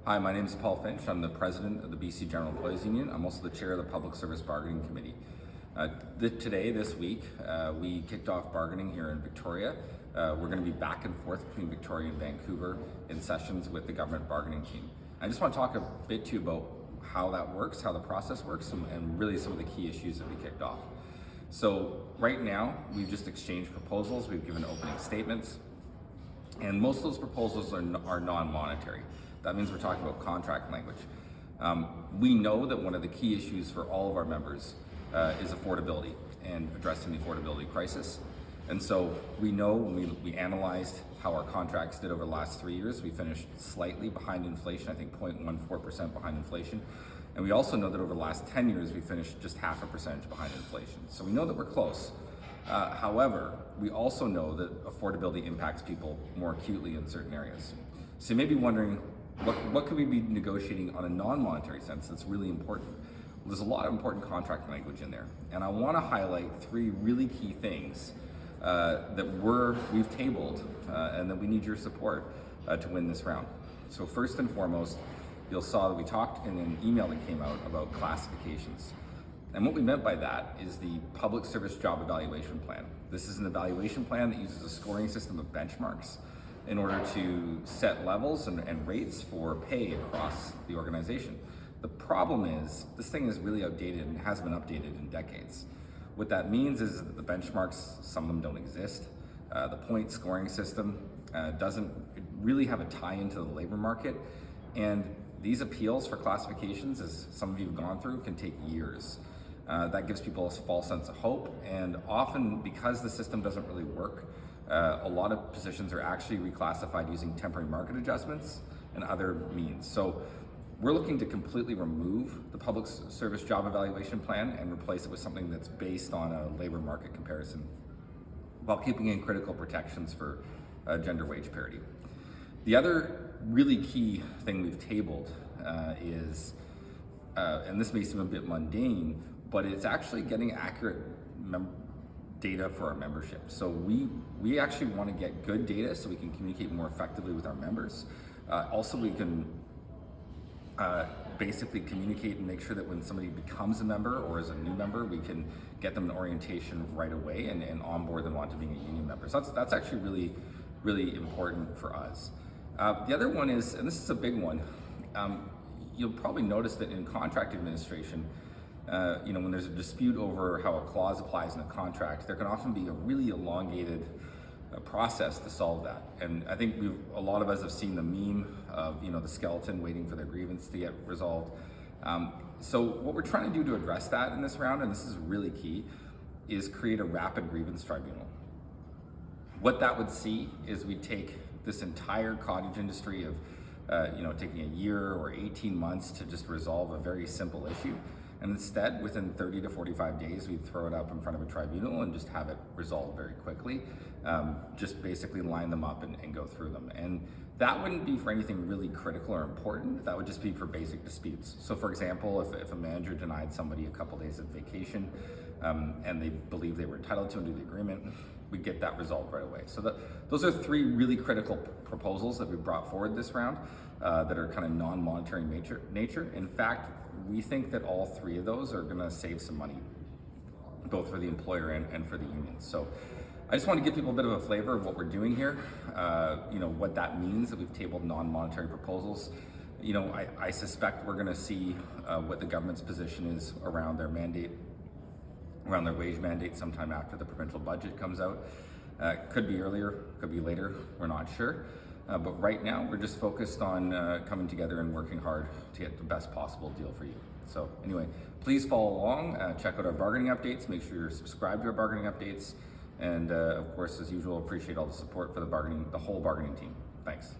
Hi, my name is Paul Finch. I'm the president of the BC General Employees Union. I'm also the chair of the Public Service Bargaining Committee. This week, we kicked off bargaining here in Victoria. We're going to be back and forth between Victoria and Vancouver in sessions with the government bargaining team. I just want to talk a bit to you about how that works, how the process works, and really some of the key issues that we kicked off. So right now, we've just exchanged proposals, we've given opening statements, and most of those proposals are non-monetary. That means we're talking about contract language. We know that one of the key issues for all of our members is affordability and addressing the affordability crisis. And so we know when we analyzed how our contracts did over the last 3 years, we finished slightly behind inflation, I think 0.14% behind inflation. And we also know that over the last 10 years, we finished just 0.5% behind inflation. So we know that we're close. However, we also know that affordability impacts people more acutely in certain areas. So you may be wondering, what could we be negotiating on a non-monetary sense that's really important? Well, there's a lot of important contract language in there. And I want to highlight three really key things that we've tabled and that we need your support to win this round. So first and foremost, you'll saw that we talked in an email that came out about classifications. And what we meant by that is the Public Service Job Evaluation Plan. This is an evaluation plan that uses a scoring system of benchmarks in order to set levels and rates for pay across the organization. The problem is, this thing is really outdated and hasn't been updated in decades. What that means is that the benchmarks, some of them don't exist. The point scoring system doesn't really have a tie into the labor market. And these appeals for classifications, as some of you have gone through, can take years. That gives people a false sense of hope. And often, because the system doesn't really work, a lot of positions are actually reclassified using temporary market adjustments and other means. So we're looking to completely remove the Public Service Job Evaluation Plan and replace it with something that's based on a labor market comparison while keeping in critical protections for gender wage parity. The other really key thing we've tabled is, and this may seem a bit mundane, but it's actually getting accurate data for our membership. So we actually want to get good data so we can communicate more effectively with our members. Also, we can basically communicate and make sure that when somebody becomes a member or is a new member, we can get them an orientation right away and onboard them onto being a union member. So that's actually really, really important for us. The other one is, and this is a big one, you'll probably notice that in contract administration, when there's a dispute over how a clause applies in a contract, there can often be a really elongated process to solve that. And I think a lot of us have seen the meme of the skeleton waiting for their grievance to get resolved. So what we're trying to do to address that in this round, and this is really key, is create a rapid grievance tribunal. What that would see is we take this entire cottage industry of taking a year or 18 months to just resolve a very simple issue. And instead, within 30 to 45 days, we'd throw it up in front of a tribunal and just have it resolved very quickly. Just basically line them up and go through them. And that wouldn't be for anything really critical or important. That would just be for basic disputes. So for example, if a manager denied somebody a couple days of vacation and they believe they were entitled to under the agreement, we get that resolved right away. So those are three really critical proposals that we brought forward this round that are kind of non-monetary nature. In fact, we think that all three of those are going to save some money, both for the employer and for the union. So I just want to give people a bit of a flavor of what we're doing here, what that means that we've tabled non-monetary proposals. I suspect we're going to see what the government's position is around their mandate, around their wage mandate sometime after the provincial budget comes out. Could be earlier, could be later, we're not sure. But right now, we're just focused on coming together and working hard to get the best possible deal for you. So anyway, please follow along, check out our bargaining updates, make sure you're subscribed to our bargaining updates, and of course, as usual, appreciate all the support for the whole bargaining team. Thanks.